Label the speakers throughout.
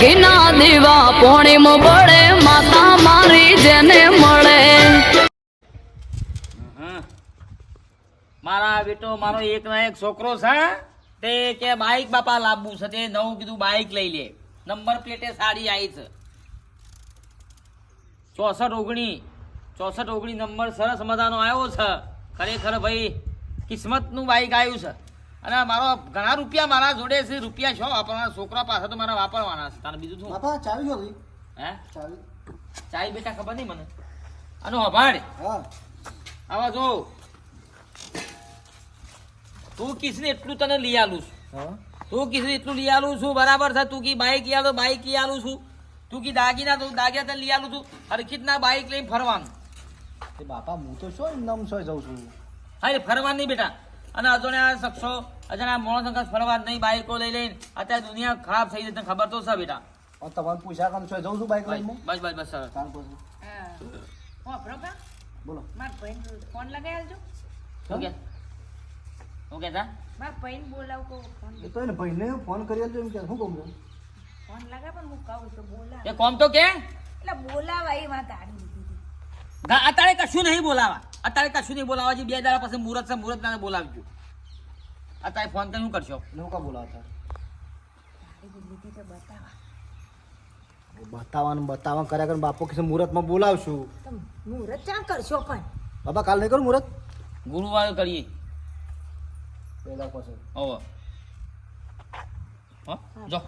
Speaker 1: ઘીના દીવા પોણીમાં બળે માતા મારી જેને મળે.
Speaker 2: મારા બેટો મારો એક ના એક છોકરો છે તે કે બાઈક બાપા લાવવું છે તે નવું કીધું બાઈક લઈ લે. નંબર પ્લેટે સારી આવી છે 6419 નંબર સરસ મજાનો આવ્યો છે. ખરેખર ભાઈ કિસ્મતનું બાઈક આવ્યું છે અને મારો ઘણા રૂપિયા મારા જોડે છે. રૂપિયા છો આપણા છોકરા પાસે તો મારા વાપરવાના છે. તારે બીજું શું
Speaker 3: બાપા ચાવી જો ગઈ
Speaker 2: હે
Speaker 3: ચાવી
Speaker 2: ચાઈ બેટા ખબર નહીં મને આનો હભાડ
Speaker 3: હા
Speaker 2: આવા જો તું કિસને એટલું તને લઈ આલું છું.
Speaker 3: હા
Speaker 2: તું કિસને એટલું લઈ આલું છું બરાબર છે. તું કી બાઈક લઈ આલો બાઈક લઈ આલું છું. તું કી દાગીના તો દાગીના તને લઈ આલું છું. હરખીત ના બાઈક લઈને ફરવાનું.
Speaker 3: તે બાપા હું તો શું નામ સોય જાઉં છું
Speaker 2: હા ફરવાનું નહીં બેટા. અને અજાણ્યા શખ્સો અજાણ્યા માણસ અંગત ફરવા નહીં બાઈકો લઈ લઈને અત્યારે દુનિયા ખરાબ થઈ જતી ખબર તો છે બેટા.
Speaker 3: તમારે પૂછ્યા કામ સોય જાઉં છું બાઈક લઈને
Speaker 2: બસ બસ બસ સર
Speaker 3: કામ પછી બોલો
Speaker 4: ફોન લગાવી આલજો.
Speaker 2: ઓકે ઓકે તા
Speaker 4: મારા ભાઈને બોલાવું કહું ફોન
Speaker 3: એ તો એને ભાઈને ફોન કરી આલજો એમ કે શું કહું છું
Speaker 4: ફોન લગાવ પણ હું કહું તો બોલાવ
Speaker 2: એ કોમ તો કે
Speaker 4: એટલે બોલાવા એ વાત આડી દીધી.
Speaker 2: અત્યારે કશું નહીં બોલાવા. અત્યારે કશું નહીં બોલાવા. જે 2 દાડા પછી મુહૂર્ત છે મુહૂર્ત ના બોલાવજો. અત્યારે ફોન કરી શું કરશો?
Speaker 3: એટલે હું કા બોલાવતા
Speaker 4: આડી દીધી તો બતાવા
Speaker 3: બતાવવાનું કર્યા કરીને બાપુ કે મુહૂર્તમાં બોલાવશું
Speaker 4: તમે મુહૂર્ત ચા કરશો પણ
Speaker 3: બાપા કાલ નહીં કરું મુહૂર્ત
Speaker 2: ગુરુવાર કરીએ.
Speaker 3: પહેલા પછી
Speaker 2: ઓવો હા જો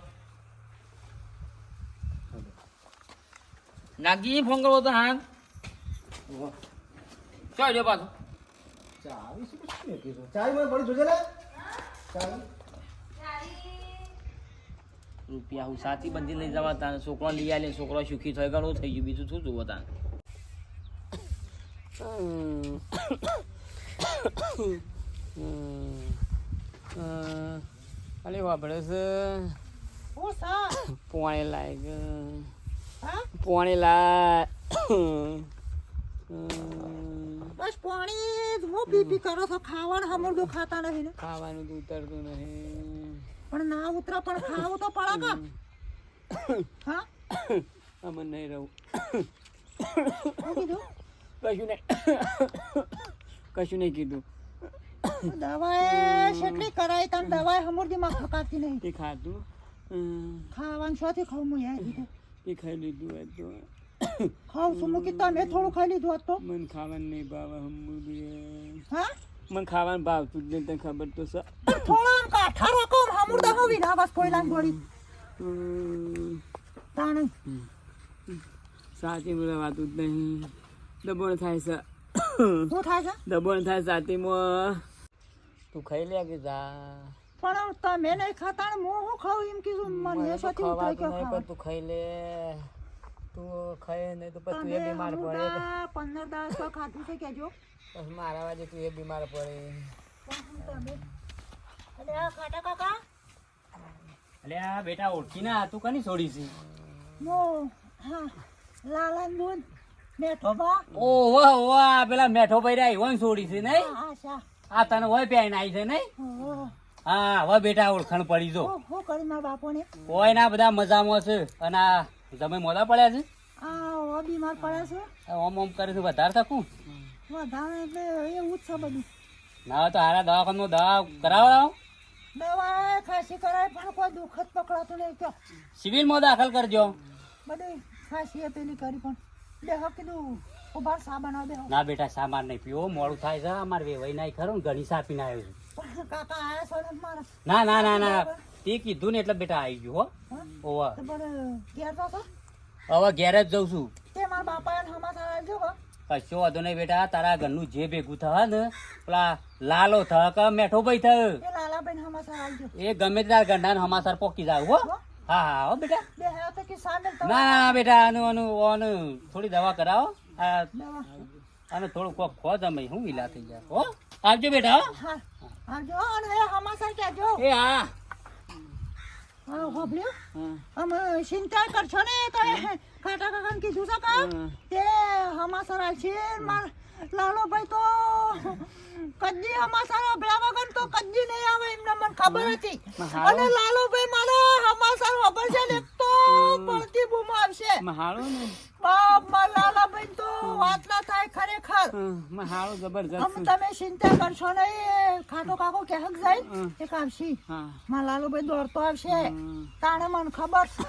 Speaker 2: નાગી ફોન કરવો તો હા ચાલ જો પાછો
Speaker 3: ચાવી શું કીધું ચાવી મને પડી જોજે લે ચાવી
Speaker 2: રૂપિયા હું સાચી બંધી લઈ જવા તાને છોકરો લઈ આલે છોકરો સુખી થાય ઘણું થઈ ગયું બીજું શું જોવો તાને અલે વાપડે છે
Speaker 4: ઓ સા
Speaker 2: પોણે લાયક
Speaker 4: હા
Speaker 2: પોણે લાય
Speaker 4: બસ પાણી જ હું પી કરો છો ખાવાનું હમણાં તો ખાતા નથી ને
Speaker 2: ખાવાનું તો ઉતરતું નહીં
Speaker 4: પણ ના ઉતરા પણ ખાવું તો પડે કા હા
Speaker 2: અમન નહીં રહું
Speaker 4: શું કીધું
Speaker 2: કશું નહીં કીધું
Speaker 4: દવાએ કેટલી કરાઈ તને દવાએ હમણાં માં ખકાતી નહીં
Speaker 2: તે ખાધું
Speaker 4: ખાવાનું શોથી ખાવું હું યાર કીધું
Speaker 2: એ ખાઈ લીધું હોય તો
Speaker 4: ખાવ છું મૂકી તમે થોડું ખાઈ લીધું હોત તો
Speaker 2: મને ખાવાનું નહીં ભાવે હમું
Speaker 4: હા
Speaker 2: મને ખાવાનું ભાવતું જ નહીં તને ખબર તો છે
Speaker 4: થોડો આમ કાઠા રાખો હમણાં તો હું વિનાવાસ કોઈલાન ગોળી તાણ
Speaker 2: સાચી બોલાવાતું જ નહીં દબોણ થાય છે
Speaker 4: શું થાય છે
Speaker 2: દબોણ થાય સાચીમાં તું ખાઈ લે કે જા
Speaker 4: પણ તમે નહીં ખાતા ને હું શું ખાઉં એમ કીધું મને એ શોથી ઉતરે કે ખાવા
Speaker 2: તું ખાઈ લે તું ખાય નહીં તો પછી તું એ
Speaker 4: તમે
Speaker 2: બીમાર પડે
Speaker 4: 15 દાસ તો ખાધું છે કેજો
Speaker 2: પછી મારા વાજે તું એ બીમાર પડે
Speaker 4: તમે અરે આ ખાટા કાકા
Speaker 2: અલે આ બેટા ઓળખી ના તું કની છોડી છે
Speaker 4: મો હા લાલાન દૂધ મેઠો બા
Speaker 2: ઓ વાહ વાહ પેલા મેઠો પૈરા ઈવન છોડી છે નહીં
Speaker 4: હા સા
Speaker 2: આ તને હોય પહેરીને આવી છે નહીં હા હવે બેટા ઓળખાણ પડી જો
Speaker 4: હું કરી મારા બાપોને
Speaker 2: કોઈ ના બધા મજામાં છે અને આ તમે મોડા પડ્યા છે
Speaker 4: આ બીમાર પડે છે
Speaker 2: ઓમ ઓમ કરે છે વધારે થકું
Speaker 4: વધારે એટલે એવું જ છે બધું
Speaker 2: ના તો હારા દવાખાનામાં દવા કરાવડાવો
Speaker 4: દવા ખાંસી કરાય પણ કોઈ દુઃખ જ પકડાતું નહીં કે
Speaker 2: સિવિલમાં દાખલ કરજો
Speaker 4: બધી ખાંસી પેલી કરી પણ દેહ કીધું ઉભાર સા બનાવ દેહ
Speaker 2: ના બેટા સામાન નહીં પીવો મોડું થાય છે અમારે વેવાઈ નાઈ ખરું ને ઘણી સા પીને આવ્યો છું
Speaker 4: પણ કાકા આયા છો ને મારા
Speaker 2: ના ના ના ના તે કીધું ને એટલે બેટા આવી ગયું હો ઓવા
Speaker 4: તો પણ ઘેર તો છો
Speaker 2: હવે ઘેર જ જઉં છું
Speaker 4: તે મારા બાપા એને હમાસા આવજો હો
Speaker 2: કશો વાંધો નહીં બેટા તારા ઘરનું જે ભેગું થશે ને પેલા લાલો થ કે મેઠો ભાઈ થ
Speaker 4: તે લાલાબેન હમાસા આવજો
Speaker 2: એ ગમે તે તારા ગંડા હમાસર પોકી જાવ હો હા હા હો બેટા
Speaker 4: બે હે તો કે સામેલ તો
Speaker 2: ના ના બેટા આનું થોડી દવા કરાવો આ
Speaker 4: દવા
Speaker 2: અને થોડું કોક ખો તમે હું ઈલા થઈ જાય હો આવજો બેટા હો
Speaker 4: હા આવજો અને એ હમાસા કેજો
Speaker 2: એ હા
Speaker 4: હા હોબલ્યો અમે ચિંતા કરશો ને તો ખાટા કાકાને કીધું છે કા તે હમાસા છે માર લાલો ભાઈ તો કદી હમાસા ભેળા વગર તો કદી નહીં આવે એમને મને ખબર હતી અને લાલો ભાઈ મારા હમાસા ખબર છે ને તો આવશે
Speaker 5: મહાળો ને
Speaker 4: બાપ માં લાલાભાઈ તો વાત ના થાય ખરેખર
Speaker 5: મહાળો જબરજસ્ત
Speaker 4: આમ તમે ચિંતા કરશો નહીં ખાટો કાકો ક્યાંક જાય એક આવશે
Speaker 5: હા
Speaker 4: માં લાલુભાઈ દોડતો આવશે તાણે મને ખબર છે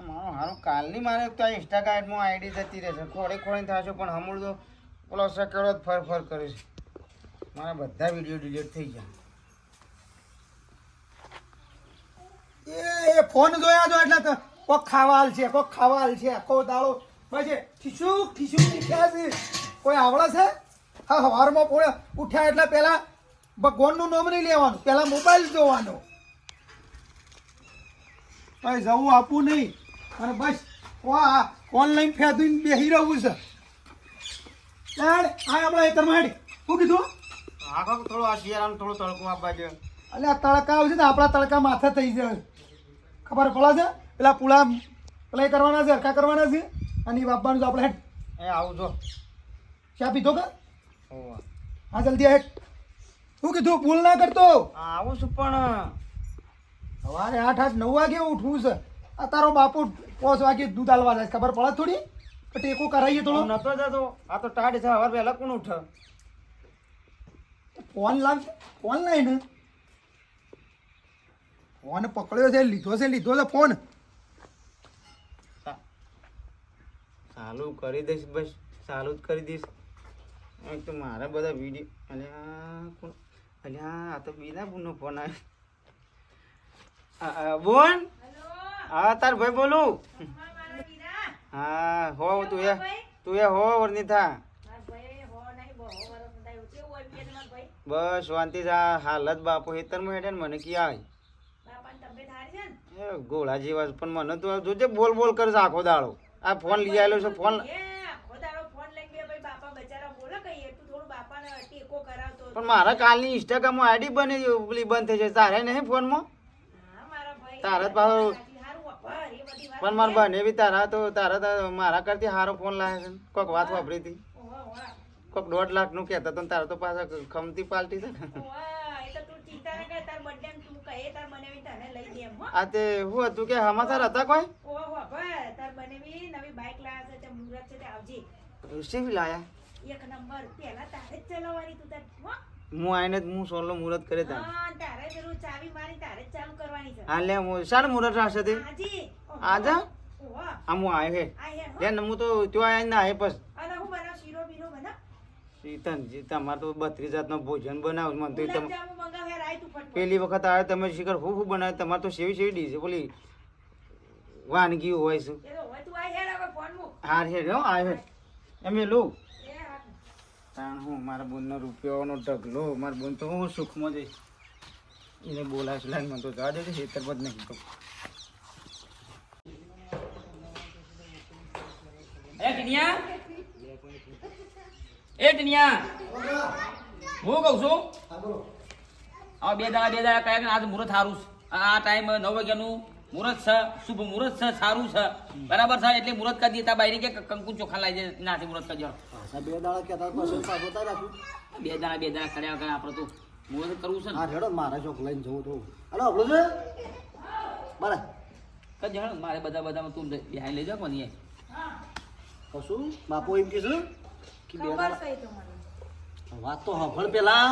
Speaker 3: મારો હારું કાલની મારે તો ઇન્સ્ટાગ્રામમાં આઈડી જતી રહેશે ખોડી ખોડી થશે પણ હમણાં તો પેલો સકેડો જ ફર કરે છે મારા બધા વિડીયો ડિલીટ થઈ ગયા એ ફોન જોયા જો એટલે કોક ખાવાલ છે આખો દાડો પછી ઠીસુક શીખ્યા છે કોઈ આવડે છે હા સવારમાં પોણે ઉઠ્યા એટલે પહેલા ભગવાનનું નામ નહીં લેવાનું પહેલા મોબાઈલ જોવાનો ભાઈ જવું આપવું નહીં અને બસ ઓનલાઈન ફેદીને બેસી રહેવું છે હમણાં એ તમારે શું કીધું આખો થોડો આ શિયાળાનો થોડો તડકો આપવા છે એટલે આ તડકા આવશે ને આપણા તડકા માથે થઈ જાય ખબર પડે છે પેલા પુલા પેલા કરવાના છે હરકા કરવાના છે અને એ બાપાનું આપણે હેડ એ આવું જો ચા પીધો કે હા જલ્દી હેડ શું કીધું ભૂલ ના કરતો આવું છું પણ સવારે 8-9 વાગે ઉઠવું છે આ તારો બાપુ 5 વાગે દૂધ આલવા જાય ખબર પડે થોડી ટેકો કરાવીએ થોડો નતો જતો આ તો ટાઢ છે હવે પહેલા કોણ ઉઠે ફોન લાય ને ફોન પકડ્યો છે લીધો છે ફોન ચાલુ કરી દઈશ બસ ચાલુ જ કરી દઈશ તો મારા બધા વિડીયો અલ્યા આ તો બીના બુનો ફોન આવ્યો બોન હા તાર ભાઈ બોલું હા હો તું એ હો વર્ણિતા બસ શાંતિ હાલત બાપુ હેતરમાં હેઠે મને કી આવે ગોળા જેવા પણ મને તો જોજે બોલ કરે છે આખો દાડો આ ફોન લઈ આવેલો છે ફોન પણ મારા કાલની ઇન્સ્ટાગ્રામમાં આઈડી બની પેલી બંધ થઈ છે તારે નહીં ફોનમાં તારા પાછો પણ મારા બને બી તારા મારા કરતી સારો ફોન લાવે છે કોઈક વાત વાપરી હતી કોઈક 1.5 લાખનું કહેતા તો તારા તો પાછા ખમતી પાલટી છે આ તે શું હતું કે સમાચાર હતા કોઈ શેવી લાયા હું આઈને હું સોલો મુહૂર્ત કરે તા હા લે શાનું મુહૂર્ત રાખશે તે આજે હા હું આવ્યો હે લે હું તો ત્યાં આવીને આવે પછી સીતનજી તમારે તો 32 જાતનો ભોજન બનાવ મને તો તમે પેલી વખત આવે તમે શિખર હું બનાવે તમારે તો સેવી ડીશ બોલી વાનગી હોય છે હા હેડ હો આવે એમ લો તાણ હું મારા બોનનો રૂપિયાનો ઢગલો મારા બોન તો હું સુખમાં જઈશ એને બોલાશ લાઈન મને તો જા દે હેતર બધ નહીં તો
Speaker 2: એ ટીનિયા હું કહું છું હવે બે દાડા કયા કે આજ મુહૂર્ત સારું છે આ ટાઈમ 9 વાગ્યાનું મુહૂર્ત છે શુભ મુહૂર્ત છે સારું છે બરાબર છે એટલે મુહૂર્ત કરી દેતા બાયરી કે કંકુ ચોખા લાવી દે નાથી મુહૂર્ત કરજો
Speaker 3: બે દાડા કહેતા પછી પાછો તાર રાખું
Speaker 2: બે દાડા કર્યા વગર આપણે તો મુહૂર્ત કરવું છે ને
Speaker 3: હા રેડો મારા ચોક લઈને જવું તો હાલો આપણો છે મારે
Speaker 2: કજ મારે બધામાં તું બેહાઈ લઈ જાવ કોની
Speaker 3: કશું બાપુ એમ કીધું કે બે વાત તો હફળ પેલા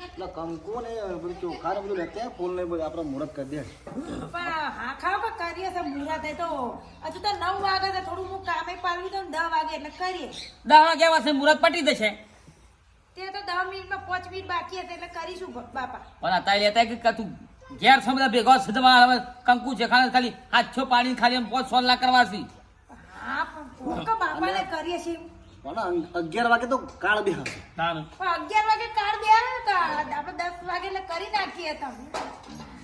Speaker 3: એટલે કંકુ ને બધું ચોખા ને બધું લેતે ફૂલ ને બધું આપણે મુહૂર્ત કરી દે
Speaker 4: હા ખાવ કે કરીએ છે મુહૂર્ત તો હજુ તો 9 વાગે છે થોડું હું કામે પાડવી દઉં 10 વાગે એટલે કરીએ
Speaker 2: 10 વાગ્યા વાસે મુહૂર્ત પટી જશે
Speaker 4: તે તો 10 મિનિટમાં 5 મિનિટ બાકી હશે એટલે કરીશું બાપા
Speaker 2: પણ અત્યારે લેતા કે તું ઘેર છો બધા ભેગો સદવા હવે કંકુ છે ખાલી હાથો પાણી ખાલી 5 લાખ કરવા છે
Speaker 4: હા પણ કે બાપાને કરીએ છીએ
Speaker 3: પણ 11 વાગે તો કાળ બે હશે
Speaker 2: તાનું
Speaker 4: પણ 11 વાગે કાર દે આપણે 10 વાગે એટલે કરી નાખીએ તમે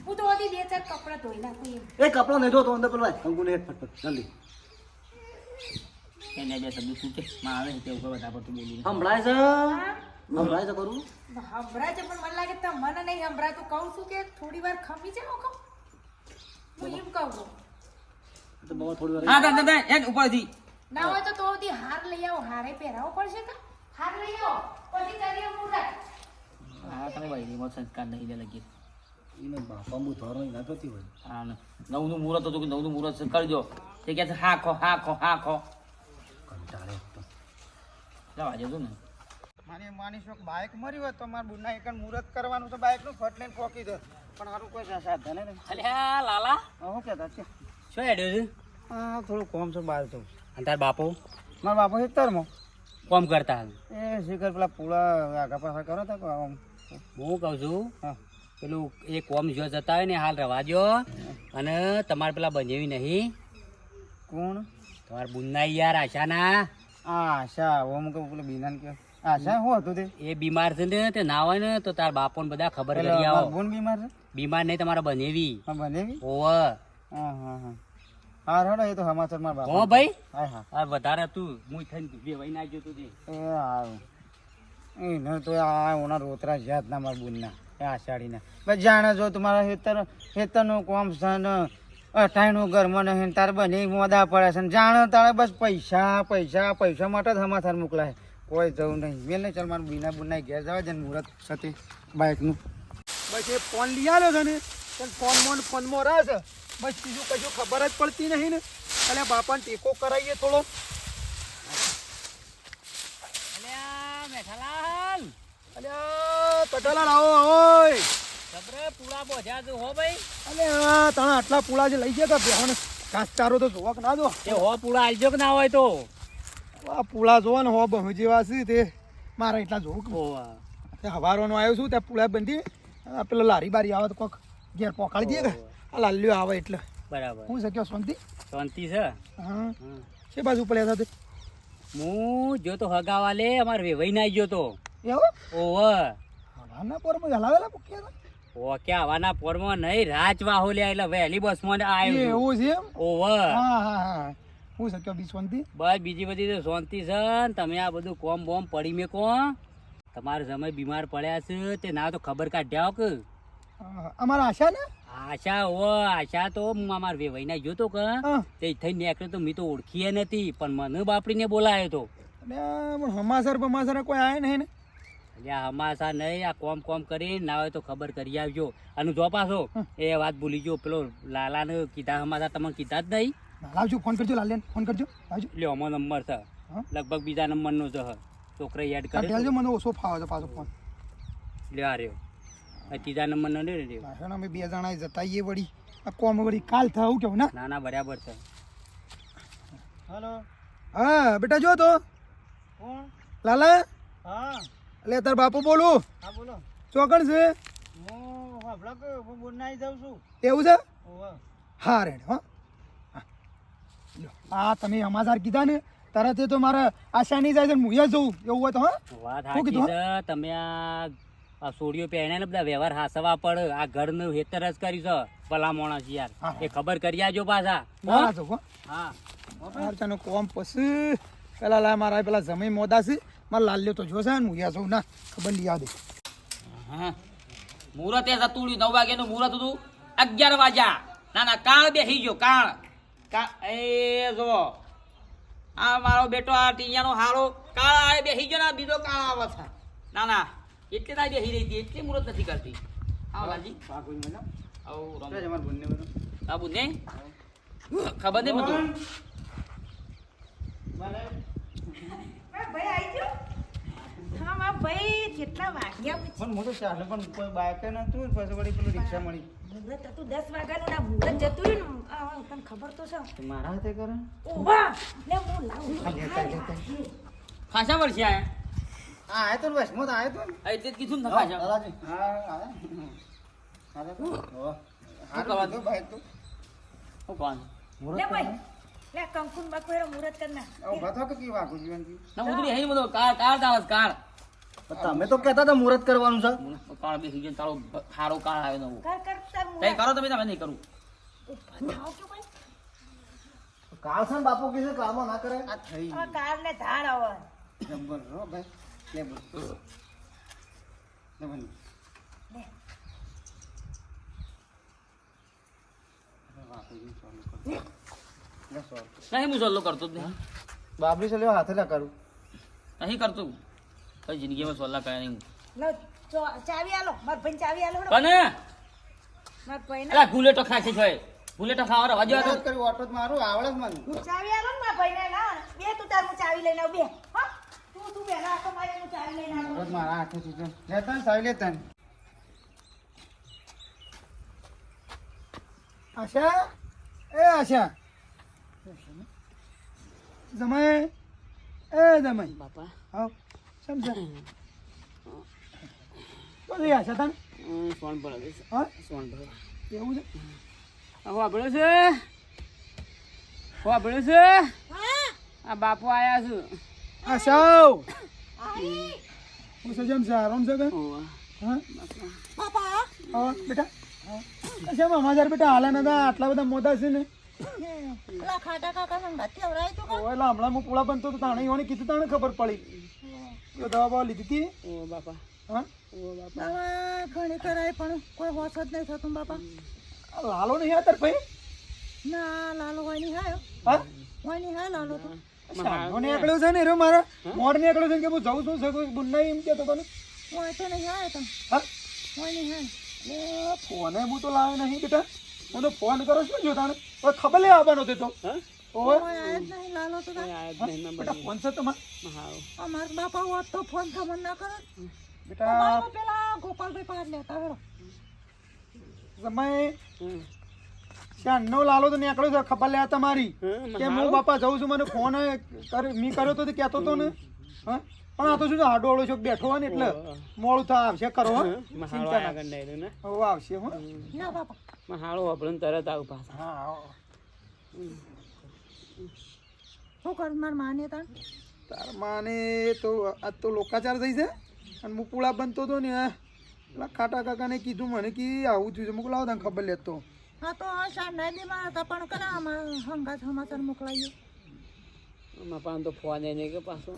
Speaker 4: હું તો ઓદી 2-4 કપડા ધોઈ નાખું
Speaker 3: એ કપડો નહીં ધોતો અંદર પેલો કંકુ ને ફટફટ જલ્દી
Speaker 2: એને બે શબ્દ શું કે માં આવે તે ઉપર બધા પર તું બોલી
Speaker 3: સંભળાય છે કરું
Speaker 4: સંભળાય છે પણ મને લાગે તમને નહીં સંભળાય તો કહું છું કે થોડી વાર ખમી જાઓ કહું હું એમ કહું
Speaker 3: તો બહુ થોડી વાર
Speaker 2: હા દાદા એન ઉપરથી
Speaker 4: ના હોય તો ઓદી હાર લઈ આવો હારે પહેરાવો પડશે કે હાર લઈ આવો પછી કરીએ મુહૂર્ત
Speaker 2: હા તમે ભાઈ એમાં સંસ્કાર નહીં દે લગી
Speaker 3: એને બાપા હું ધોરણ ના કરતી હોય
Speaker 2: હા ને. નવનું મુહૂર્ત હતું કે નવનું મુહૂર્ત છે કરજો તે કહે છે હા ખો હા ખો હા ખો
Speaker 3: કંટાળે તો
Speaker 2: જવા જજો ને
Speaker 3: મારી માની શોખ બાઇક મરી હોય તો મારા બુના એક મુહૂર્ત કરવાનું છે બાઇકનું ફટ લઈને પોકી દે પણ સારું કોઈ સાધન નહીં
Speaker 2: અલ્યા લાલા
Speaker 3: શું કહેતા છે
Speaker 2: શું હેડ્યો છે
Speaker 3: હા થોડું કોમ છે બહાર જવું
Speaker 2: અને તાર બાપો
Speaker 3: મારા બાપા ખેતરમાં
Speaker 2: કોમ કરતા હાલ
Speaker 3: એ શીખર પેલા પૂળા આગા પાછા કરો તા આમ
Speaker 2: હું કહું છું
Speaker 3: હા
Speaker 2: પેલું એ કોમ જો જતા હોય ને હાલ રવા દો અને તમારે પેલા બંધેવી નહીં
Speaker 3: કોણ
Speaker 2: તમારા બુનના યાર આશાના
Speaker 3: આશા હું કહું પેલું બીનાન કે આશા શું હતું તે
Speaker 2: એ બીમાર છે ને તે ના હોય ને તો તાર બાપોને બધા ખબર કરી
Speaker 3: પેલા
Speaker 2: આવો
Speaker 3: બોન બીમાર છે
Speaker 2: બીમાર નહીં તમારા બંધેવી
Speaker 3: હા બનેવી
Speaker 2: ઓવ
Speaker 3: હા હા હા હા રડો એ તો સમાચાર મારા બાપા
Speaker 2: હો ભાઈ
Speaker 3: હા હા
Speaker 2: આ વધારે તું મુઈ થઈને બે વહી નાખજો તું તે
Speaker 3: એ હારું એને તો આ ઓના રોતરા જાત ના મારા બુનના એ આષાઢીના બસ જાણે જો તમારા હેતરનું કોમ છે ને અઠાઈનું ઘરમાં નહીં તારે બની મોદા પડે છે ને જાણે તારે બસ પૈસા પૈસા પૈસા માટે જ સમાચાર મોકલાય કોઈ જવું નહીં મેં નહીં ચાલ મારા બીના બુનના ઘેર જવા છે ને મુહૂર્ત સાથે બાઇકનું બસ એ ફોન લઈ આવ્યો છે ને ફોનમાં રહે છે બસ બીજું કશું ખબર જ પડતી નહીં ને અને બાપાને ટેકો કરાવીએ થોડો
Speaker 2: અલ્યા મેઠાલાલ
Speaker 3: અલ્યા પટેલાલ આવો ઓય
Speaker 2: સબરે પૂળા બોધ્યા તું હો ભાઈ
Speaker 3: અલે આ તને આટલા પૂળા જે લઈ ગયા તા બેહોને ઘાસચારો તો જોવા કે ના જો
Speaker 2: એ હો પૂળા આલજો કે ના હોય તો
Speaker 3: આ પૂળા જોવા ને હો બહુ જેવા છે તે મારે એટલા જોવું
Speaker 2: ઓવા
Speaker 3: કે હવારોનો આવ્યો છું ત્યાં પૂળા બંધી આ પેલો લારી બારી આવે તો કોક ઘેર પોકાડી દે કે આ લાલ્યો આવે એટલે
Speaker 2: બરાબર
Speaker 3: હું શક્યો શાંતિ
Speaker 2: શાંતિ છે
Speaker 3: હા છે બાજુ પડ્યા હતા
Speaker 2: હું જો તો હગાવા લે અમાર વેવાઈ ના ગયો તો
Speaker 3: એવું
Speaker 2: ઓવ
Speaker 3: હવાના પર હલાવેલા મૂક્યા હતા
Speaker 2: ઓ કે આવાના પોરમાં નહીં રાજ વાહો લે એટલે વહેલી બસ માં આવ્યો
Speaker 3: એવું છે એમ
Speaker 2: ઓવ
Speaker 3: હા હા હા હું શક્યો બી શાંતિ
Speaker 2: બસ બીજી બધી તો શાંતિ છે ને તમે આ બધું કોમ બોમ પડી મેકો તમારા સમય બીમાર પડ્યા છે તે ના તો ખબર કાઢ્યા કે
Speaker 3: અમારા આશા ને
Speaker 2: આશા ઓ આશા તો હું અમાર વેવાઈ ના ગયો તો કે
Speaker 3: હા
Speaker 2: તે થઈ નીકળ્યો તો મેં તો ઓળખીએ નથી પણ મને બાપડીને બોલાયો તો
Speaker 3: અને પણ હમાસર બમાસર કોઈ આવે નહીં ને
Speaker 2: અલ્યા હમાસા નહીં આ કોમ કોમ કરીને ના હોય તો ખબર કરી આવજો અને જો પાછો એ વાત ભૂલી ગયો પેલો લાલાને કીધા હમાસા તમને કીધા જ નહીં
Speaker 3: લાવજો ફોન કરજો લાલ્યાને ફોન કરજો લાવજો
Speaker 2: લ્યો અમારો નંબર છે
Speaker 3: હા?
Speaker 2: લગભગ બીજા નંબરનો છે છોકરા યાદ કરે
Speaker 3: ટેલજો મને ઓછો ફાવે છે પાછો ફોન
Speaker 2: લ્યો આ રહ્યો આ ત્રીજા નંબરનો નહીં રહ્યો
Speaker 3: લાગે અમે બે જણા જતા આવીએ વળી આ કોમ વળી કાલ થવું કેવું ના
Speaker 2: ના ના બરાબર છે
Speaker 3: હેલો હા બેટા જો તો કોણ લાલા હા એટલે તાર બાપુ બોલું હા બોલો ચોકણ છે હું હમણાં કે હું બોલનાઈ જાઉં છું એવું છે હા રેડ હા હા તમે અમાસાર કીધા ને તરત એ તો મારે આશા નહીં જાય છે હું અહીંયા જઉં એવું હોય તો હા
Speaker 2: વાત
Speaker 3: શું કીધું,
Speaker 2: સાચી છે તમે આ સોડીઓ પહેર્યા ને બધા વ્યવહાર હાસવા પડે આ ઘરનું હેતર જ કર્યું છે ભલા માણસ યાર
Speaker 3: હા.
Speaker 2: એ ખબર કરી આજો પાછા
Speaker 3: ના જઉં
Speaker 2: હા
Speaker 3: હા ચાનો કોમ પછી પેલા લા મારા પેલા જમી મોદા છે મારા લાલ્યો તો જોશે ને હું અહીંયા જઉં ના ખબર નહીં યાદ
Speaker 2: હા મુહૂર્ત એ જતું રહ્યું 9 વાગ્યાનું મુહૂર્ત હતું 11 વાગ્યા ના ના કાળ બેસી ગયો કાળ એ જો આ મારો બેટો આ ટીયાનો હારો કાળ આવે બેસી ગયો ને આ બીજો કાળ આવે છે ના ના એટલે ના બેસી રહી હતી એટલે મુહૂર્ત નથી કરતી હા લાલજી આ બુને ખબર નહીં બધું
Speaker 4: ભાઈ આવી ગયો હા મારા ભાઈ કેટલા વાગ્યા
Speaker 3: પણ મોટું ચાલે પણ કોઈ બાઇક નતું પછી વળી પેલું રિક્ષા મળી
Speaker 4: મુહૂર્ત હતું 10 વાગ્યાનું ના મુહૂર્ત જતું રહ્યું ને તને ખબર તો છે
Speaker 3: મારા હાથે કરે
Speaker 4: ઓવા લે હું લાવું
Speaker 2: ખાસા વર્ષે આયા
Speaker 3: હા આયો તો બસ મોત આયો તો
Speaker 2: આ એટલે જ કીધું ને ખાસા
Speaker 3: દાદાજી હા હા તો બાઈક તો
Speaker 2: હું કોણ
Speaker 4: લે ભાઈ લે કંકુન બકોરો મુહૂર્ત કરના
Speaker 3: ઓ બતો કે કી વાગુ જીવનથી
Speaker 2: ના ઉતરી હઈ બધો કાળ કાળ દાવસ કાળ
Speaker 3: તમે તો કહેતા હતા મુહૂર્ત કરવાનું છે
Speaker 2: કાળ બેસી ગયો તારો હારો કાળ આવ્યો નવો
Speaker 4: કર કર તાર
Speaker 2: કઈ
Speaker 4: મુહૂર્ત
Speaker 2: કરો તમે તમે નહીં કરું
Speaker 4: બતાવો કે ભાઈ
Speaker 3: કાળ છે બાપુ કીધે કામમાં ના કરે આ થઈ
Speaker 4: આ કાર ને ધાર આવે
Speaker 3: જબર હો ભાઈ લે બોલ લે બોલ
Speaker 2: નહીં હું સોલ્લો કરતો જ નહીં
Speaker 3: બાબરી છે લેવા હાથે ના કરું
Speaker 2: નહીં કરતો કઈ જિંદગીમાં સોલ્લા કર્યા નહીં
Speaker 4: લો ચાવી આલો માર ભાઈ ચાવી આલો
Speaker 2: પણ
Speaker 4: માર પૈના
Speaker 2: અલા ગુલેટો ખાશે છે ગુલેટો ખાવા રવા જો તો
Speaker 3: કરી ઓટો મારું આવડે જ મને
Speaker 4: ચાવી આલો ને માર પૈના ના બે તું તાર હું ચાવી લઈને આવ બે હા તું બેલા તો મારે હું ચાવી લઈને આવું
Speaker 3: રોજ મારા હાથે છે લેતા સાવી લેતા આશા એ આશા જમાઈ એ જમાઈ
Speaker 5: બાપા
Speaker 3: આવ સમજા બોલી આશા તને
Speaker 5: ફોન પર આવે છે
Speaker 3: હા
Speaker 5: ફોન પર
Speaker 3: એવું છે
Speaker 5: વાપર્યો છે વાપર્યો છે આ બાપુ આયા છે
Speaker 3: આશા હું સજમ છે આરામ છે કે
Speaker 5: ઓવા
Speaker 3: હા
Speaker 4: બાપા
Speaker 3: હા બેટા અચ્છા મામા બેટા હાલે નતા આટલા બધા મોટા છે ને
Speaker 4: પેલા ખાટા કાકા સંગાત કેવરાય તો
Speaker 3: ઓય એટલે હમણાં હું પૂળા બનતો તો તાણે ઈવોને કીધું તાણે ખબર પડી તો દવા બવા લીધી હતી
Speaker 5: ઓ બાપા
Speaker 3: હા
Speaker 5: ઓ બાપા
Speaker 4: દવા ઘણી કરાય પણ કોઈ હોશ જ નહીં થતું બાપા
Speaker 3: આ લાલો નહીં આ તાર ભાઈ
Speaker 4: ના લાલો હોય નહીં હાયો
Speaker 3: હા
Speaker 4: હોય નહીં હાય લાલો તો
Speaker 3: સાંભળો નીકળ્યો છે ને રે મારા મોડ નીકળ્યો છે કે હું જઉં છું સગો બુન્ના એમ કહેતો હતો ને
Speaker 4: હોય તો નહીં હાય તો
Speaker 3: હા
Speaker 4: હોય નહીં હાય
Speaker 3: એ ફોને હું તો લાવ્યો નહીં બેટા હું તો ફોન કરો છું જો તાણે હવે ખબર લે આવવાનો તે તો
Speaker 5: હા
Speaker 3: ઓય
Speaker 4: હોય આયા જ નહીં લાલો તો
Speaker 5: કોઈ આયા જ નહીં નંબર
Speaker 3: બેટા ફોન છે તમાર
Speaker 5: હાવ
Speaker 4: અમાર બાપા હોત તો ફોન ખબર ના કરે
Speaker 3: બેટા
Speaker 4: અમારો પેલા ગોપાલભાઈ પાર લેતા હેડો
Speaker 3: સમય શ્યાનનો લાલો તો નીકળ્યો છે ખબર લે તમારી કે હું બાપા જઉં છું મને ફોન મી કર્યો તો તે કહેતો તો ને હા પણ આ તો શું આડો અડો છો બેઠો હોય ને એટલે મોડું થા આવશે કરો હા
Speaker 5: મહાળો
Speaker 3: ચિંતા
Speaker 5: આયા ગંડાઈ ને
Speaker 3: ના હવે આવશે હો
Speaker 4: ના બાપા
Speaker 5: મહાળો વાપરીને તરત આવું પાછા
Speaker 3: હા આવો.
Speaker 4: શું કર માર માને તાર
Speaker 3: તાર માને તો આજ તો લોકાચાર થઈ છે અને હું પુળા બનતો હતો ને પેલા ખાટા કાકાને કીધું મને કે આવું થયું છે મુક લાવો તને ખબર લેતો
Speaker 4: હા તો શાના દીમાં હતા પણ કરા અમાર હંગાત સમાચાર મોકલાઈએ
Speaker 5: બાપા તો ફોન નહીં કે પાછો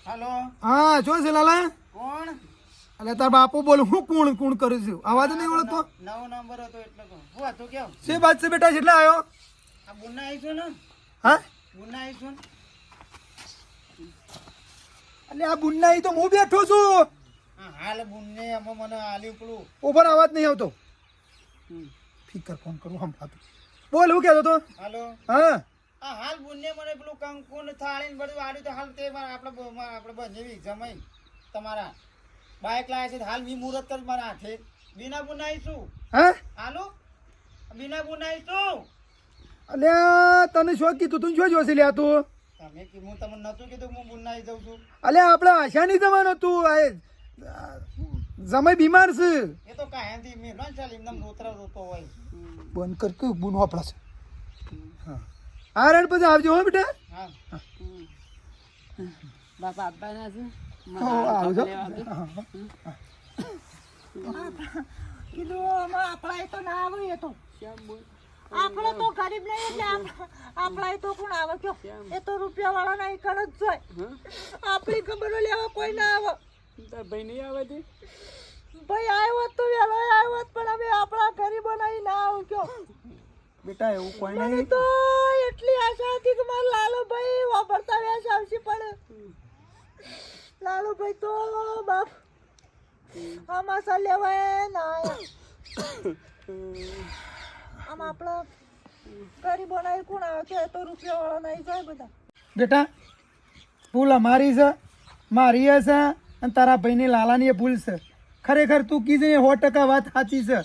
Speaker 3: હાલો હા જો છે લાલા
Speaker 6: કોણ
Speaker 3: અલે તાર બાપુ બોલ હું કોણ કોણ કરું છું અવાજ નહીં ઓળખતો
Speaker 6: નવો નંબર હતો એટલે કહું હું હતું કેમ
Speaker 3: શે વાત છે બેટા કેટલા આવ્યો
Speaker 6: આ બુના આવીશું ને
Speaker 3: હા
Speaker 6: બુના આવીશું
Speaker 3: અલે આ બુન્નાઈ તો હું બેઠો છું
Speaker 6: હા હાલ બુનને આમાં મને આલ્યું પેલું
Speaker 3: ઉપર અવાજ નહીં આવતો ફિકર ફોન કરું સંભળાતું બોલ હું કહેતો તો
Speaker 6: હાલો
Speaker 3: હા
Speaker 6: હા હાલ બુનને મને પેલું કંકુ ને થાળી ને બધું આલ્યું તો હાલ તે આપણે બંને જમાઈ તમારા બાઇક લાવે છે હાલ મી મુહૂર્ત કરી મારા હાથે બીના બુના આવીશું
Speaker 3: હા
Speaker 6: હાલો બીના બુના આવીશું
Speaker 3: અલ્યા તને શું કીધું તું શું જોશે લ્યા તું
Speaker 6: તમે કે હું તમને નતું કીધું કે હું બુના આવી જાઉં છું
Speaker 3: અલ્યા આપણે આશા નહીં જવાનું તું જમાઈ બીમાર છે
Speaker 6: એ તો કાંઈ મેં ન ચાલી એમને રોતરા રોતો હોય
Speaker 3: બંધ કર કે બુન વાપરાશે હા આ રેડ પછી આવજો હો બેટા
Speaker 6: હા
Speaker 5: બાપા આપવા ના છે
Speaker 3: આવજો
Speaker 4: કીધું આપણા તો ના આવે એ તો આપણે તો ગરીબ નહીં એટલે આપણા તો કોણ આવે કયો એ તો રૂપિયા વાળા નહીં કરે જ જોય આપણી ખબરો લેવા કોઈ ના આવે
Speaker 5: તાર ભાઈ નહીં આવે છે
Speaker 4: ભાઈ આવ્યો તો વેલો આવ્યો પણ હવે આપણા ગરીબો નહીં ના આવ કયો
Speaker 3: બેટા એવું કોઈ
Speaker 4: મને
Speaker 3: નહીં
Speaker 4: તો એટલી આશા હતી કે મારા લાલુભાઈ વાપરતા વેશ આવશે પણ લાલુભાઈ તો બાપ આમાં સર લેવાય ના આયા આમ આપણા ગરીબો નહીં કોણ આવે છે તો રૂપિયા વાળા નહીં જાય બધા
Speaker 3: બેટા ભૂલ અમારી છે મારી છે અને તારા ભાઈની લાલાની એ ભૂલ છે ખરેખર તું કીધે 100% વાત સાચી છે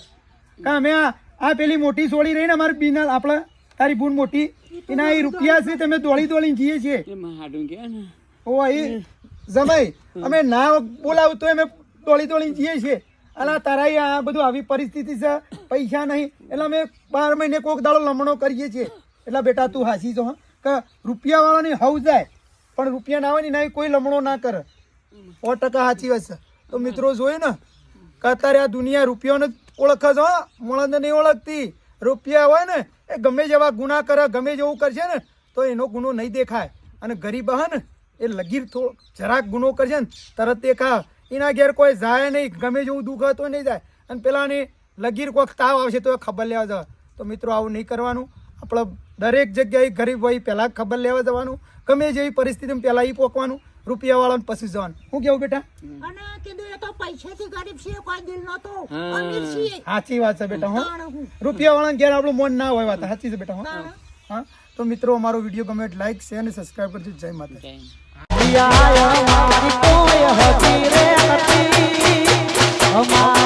Speaker 3: કા મેં આ પેલી મોટી સોળી રહી ને અમારી બીના આપણા તારી બૂન મોટી એના એ રૂપિયા છે તમે દોડી દોડીને જઈએ છીએ
Speaker 5: એ હાડું કે ને
Speaker 3: ઓ એ જમાઈ અમે ના બોલાવ તો અમે દોડી દોડીને જઈએ છીએ અને તારા આ બધું આવી પરિસ્થિતિ છે પૈસા નહીં એટલે અમે 12 મહિને કોક દાડો લમણો કરીએ છીએ એટલે બેટા તું હાસી છો કે રૂપિયા વાળાની હવ જાય પણ રૂપિયા ના હોય ને એના કોઈ લમણો ના કરે 100% સાચી વાત છે તો મિત્રો જોયું ને કે અત્યારે આ દુનિયા રૂપિયાને જ ઓળખે છે મળદને નહીં ઓળખતી રૂપિયા હોય ને એ ગમે જેવા ગુના કરે ગમે જેવું કરશે ને તો એનો ગુનો નહીં દેખાય અને ગરીબ હે ને એ લગીર થોડો જરાક ગુનો કરશે ને તરત દેખાય એના ઘેર કોઈ જાય નહીં ગમે જેવું દુઃખ હોય તો નહીં જાય અને પેલાની લગીર કોઈક તાવ આવશે તો એ ખબર લેવા જવા તો મિત્રો આવું નહીં કરવાનું આપણે દરેક જગ્યાએ ગરીબ હોય પહેલાં ખબર લેવા જવાનું ગમે જેવી પરિસ્થિતિમાં પહેલાં એ પોકવાનું રૂપિયાવાળાને પછી જવાનું હું કેવું બેટા
Speaker 4: અને કીધું એ તો પૈસાથી ગરીબ છે કોઈ દિલ નતો
Speaker 5: હા.
Speaker 4: અમીર છીએ
Speaker 3: સાચી વાત છે બેટા હો
Speaker 4: તાણ હું
Speaker 3: રૂપિયાવાળાને ઘેર આપણું મન ના હોય વાત સાચી છે બેટા હો
Speaker 4: તાણ.
Speaker 3: હા તો મિત્રો અમારો વિડીયો ગમે લાઈક શેર અને સબસ્ક્રાઇબ કરજો જય માતા
Speaker 5: જય હિન્દ.
Speaker 7: અમારી કોઈ હતી રે હતી અમારી